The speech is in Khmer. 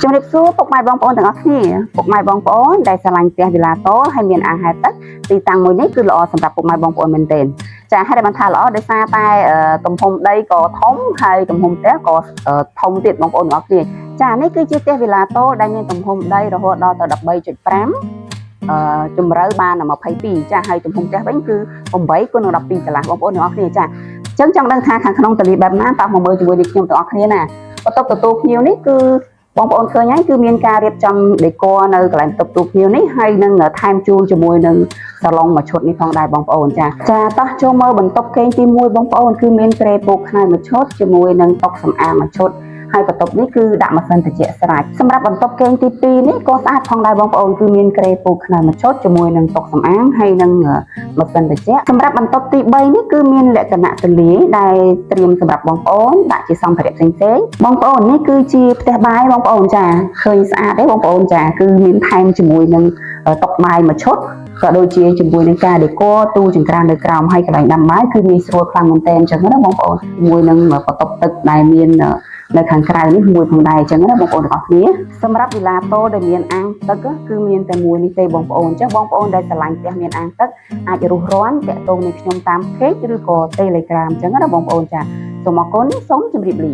ជំរាបសួរពុកម៉ែបងប្អូនទាំងអស់គ្នាពុកម៉ែបងប្អូនដែលស្រឡាញ់ផ្ទះវីឡាតូហើយមានអាងហែលទឹកទីតាំងមួយនេះគឺល្អសម្រាប់ពុកម៉ែបងប្អូនមែនទែនចាហេតុតែបានថាល្អដោយសារតែទំហំដីក៏ធំហើយទំហំផ្ទះក៏ធំទៀតបងប្អូនទាំងអស់គ្នាចានេះគឺជាផ្ទះវីឡាតូដែលមានទំហំដីរហូតដល់ទៅ 13.5 ជម្រៅបាន22ចាហើយទំហំផ្ទះវិញគឺ8 × 12 កន្លះបងប្អូនទាំងអស់គ្នាចាអញ្ចឹងចង់ដឹងថាខាងក្នុងតលីបែបណាតោះមកមើលជាមួយនឹងខ្ញុំទាំងអស់គ្នាណាបន្ទប់ទទួលភ្ញៀវនេះគឺបងប្អូនឃើញហើយគឺមានការរៀបចំដេក័រនៅកន្លែងបន្ទប់ទទួលភ្ញៀវនេះហើយនឹងថែមជូនជាមួយនឹងសាឡុងមួយឈុតនេះផងដែរបងប្អូនចាតោះចូលមើលបន្ទប់គេងទី1បងប្អូនគឺមានគ្រែពូកខ្នើយមួយឈុតជាមួយនឹងតុសម្អាងមួយឈុតហើយបន្ទប់នេះគឺដាក់ម៉ាស៊ីនត្រជាក់ស្រេចសម្រាប់បន្ទប់គេងទី2នេះក៏ស្អាតផងដែរបងប្អូនគឺមានគ្រែពូកខ្នើយមួយឈុតជាមួយនឹងតុសម្អាងហើយនឹងម៉ាស៊ីនត្រជាក់សម្រាប់បន្ទប់ទី3នេះគឺមានលក្ខណៈទូលាយដែលត្រៀមសម្រាប់បងប្អូនដាក់ជាសម្ភារៈផ្សេងៗបងប្អូននេះគឺជាផ្ទះបាយបងប្អូនចាឃើញស្អាតទេបងប្អូនចាគឺមានថែមជាមួយនឹងតុបាយមួយឈុតក៏ដូចជាជាមួយនឹងការដេក័រទូចង្ក្រាននៅក្រោមហើយកន្លែងដាំបាយគឺងាយស្រួលខ្លាំងមែនទែនអញ្ចឹងណាបងប្អូនជាមួយនឹងបន្ទប់ទឹកដែលមាននៅខាងក្រៅនេះមួយផងដែរអញ្ចឹងណាបងប្អូនទាំងអស់គ្នាសម្រាប់វីឡាតូដែលមានអាងទឹកគឺមានតែមួយនេះទេបងប្អូនអញ្ចឹងបងប្អូនដែលស្រឡាញ់ផ្ទះមានអាងទឹកអាចរុះរាន់តាក់ទងនឹងខ្ញុំតាម Page ឬក៏ Telegram អញ្ចឹងណាបងប្អូនចាសូមអរគុណសូមជម្រាបលា